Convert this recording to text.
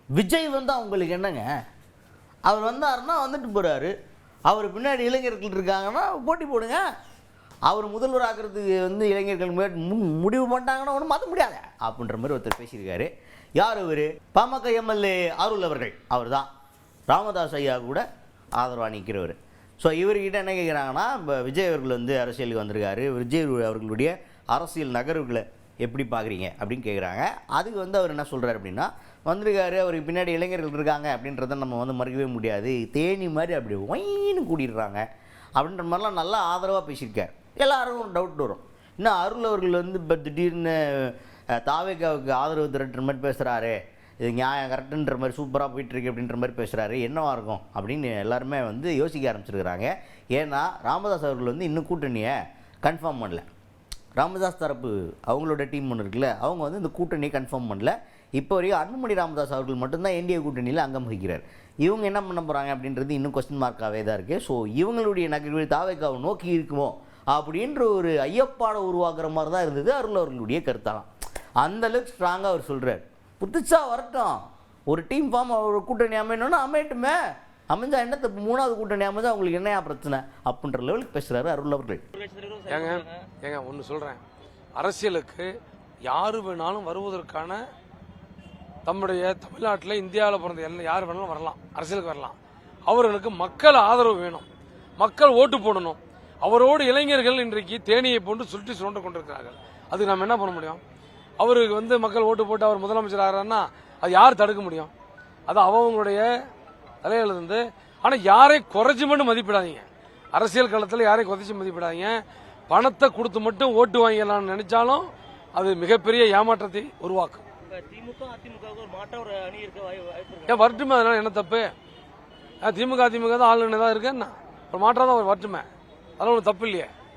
விஜய் அவங்களுக்கு என்னங்க, அவர் வந்தாருன்னா வந்துட்டு போகிறாரு, அவர் பின்னாடி இளைஞர்கள் இருக்காங்கன்னா போட்டி போடுங்க, அவர் முதல்வர் ஆக்கிறதுக்கு இளைஞர்கள் முடிவு பண்ணிட்டாங்கன்னா ஒன்றும் மாற்ற முடியாது அப்படின்ற மாதிரி ஒருத்தர் பேசியிருக்காரு. யார் அவர்? பாமக எம்எல்ஏ அருள் அவர்கள். அவர் தான் ராமதாஸ் ஐயா கூட ஆதரவாக நிற்கிறவர். ஸோ இவர்கிட்ட என்ன கேட்குறாங்கன்னா, இப்போ விஜய் அவர்கள் அரசியலுக்கு வந்திருக்காரு, விஜய் அவர்களுடைய அரசியல் நகர்வுகளை எப்படி பார்க்குறீங்க அப்படின்னு கேட்குறாங்க. அதுக்கு அவர் என்ன சொல்கிறார் அப்படின்னா, வந்திருக்காரு, அவருக்கு பின்னாடி இளைஞர்கள் இருக்காங்க அப்படின்றத நம்ம மறுக்கவே முடியாது, தேனி மாதிரி அப்படி ஒயின்னு கூட்டிடுறாங்க அப்படின்ற மாதிரிலாம் நல்லா ஆதரவாக பேசியிருக்கார். எல்லாரும் டவுட் வரும், இன்னும் அருள் அவர்கள் இப்போ திடீர்னு தாவேக்காவுக்கு ஆதரவு திரட்டுற மாதிரி பேசுகிறாரு, இது நியாயம் கரெக்டுன்ற மாதிரி சூப்பராக போயிட்டுருக்கு அப்படின்ற மாதிரி பேசுகிறாரு, என்னவா இருக்கும் அப்படின்னு எல்லாருமே யோசிக்க ஆரம்பிச்சிருக்கிறாங்க. ஏன்னா ராமதாஸ் அவர்கள் இன்னும் கூட்டணியை கன்ஃபார்ம் பண்ணல. ராமதாஸ் தரப்பு அவங்களோட டீம் ஒன்று இருக்குல்ல, அவங்க இந்த கூட்டணியை கன்ஃபார்ம் பண்ணல. இப்போ வரைக்கும் அன்புமணி ராமதாஸ் அவர்கள் மட்டும்தான் என்டிஏ கூட்டணியில் அங்கம் வகிக்கிறார். இவங்க என்ன பண்ண போகிறாங்க அப்படின்றது இன்னும் கொஸ்டின் மார்க்காகவே தான் இருக்குது. ஸோ இவங்களுடைய நகர்வு தாவேக்காவை நோக்கி இருக்குமோ அப்படின்ற ஒரு ஐயப்பாடை உருவாக்குற மாதிரி தான் இருந்தது அருள் அவர்களுடைய கருத்தாலாம். அந்தளவுக்கு ஸ்ட்ராங்காக அவர் சொல்கிறார், புதுசாக வரட்டும், ஒரு டீம் ஃபார்ம், ஒரு கூட்டணி அமையணும்னா அமையட்டுமே, அமைஞ்சா என்ன தப்பு, மூணாவது கூட்டணி அமைஞ்சா அவங்களுக்கு என்னையா பிரச்சனை அப்படின்ற லெவலுக்கு பேசுகிறாரு அருள் அவர்கள். ஏங்க ஒன்று சொல்கிறேன், அரசியலுக்கு யார் வேணாலும் வருவதற்கான நம்முடைய தமிழ்நாட்டில் இந்தியாவில் பிறந்த யார் வேணாலும் வரலாம், அரசியலுக்கு வரலாம். அவர்களுக்கு மக்கள் ஆதரவு வேணும், மக்கள் ஓட்டு போடணும். அவரோடு இளைஞர்கள் இன்றைக்கு தேனியை போன்று சுற்றி சுரண்டு கொண்டிருக்கிறார்கள். அதுக்கு நம்ம என்ன பண்ண முடியும்? அவருக்கு மக்கள் ஓட்டு போட்டு அவர் முதலமைச்சர் ஆகிறாருன்னா அது யார் தடுக்க முடியும்? அது அவங்களுடைய தலையிலிருந்து. ஆனால் யாரையும் குறைச்சி மட்டும் மதிப்பிடாதீங்க, அரசியல் களத்தில் யாரையும் குறைச்சி மதிப்பிடாதீங்க. பணத்தை கொடுத்து மட்டும் ஓட்டு வாங்கிடலாம்னு நினைச்சாலும் அது மிகப்பெரிய ஏமாற்றத்தை உருவாக்கும். ஏன் வரட்டுமே, அதனால என்ன தப்பு? திமுக தான் ஆளுநர் தான் இருக்கு, என்ன ஒரு மாற்றம் தான் வரட்டுமே, அதெல்லாம் ஒன்றும் தப்பு இல்லையே.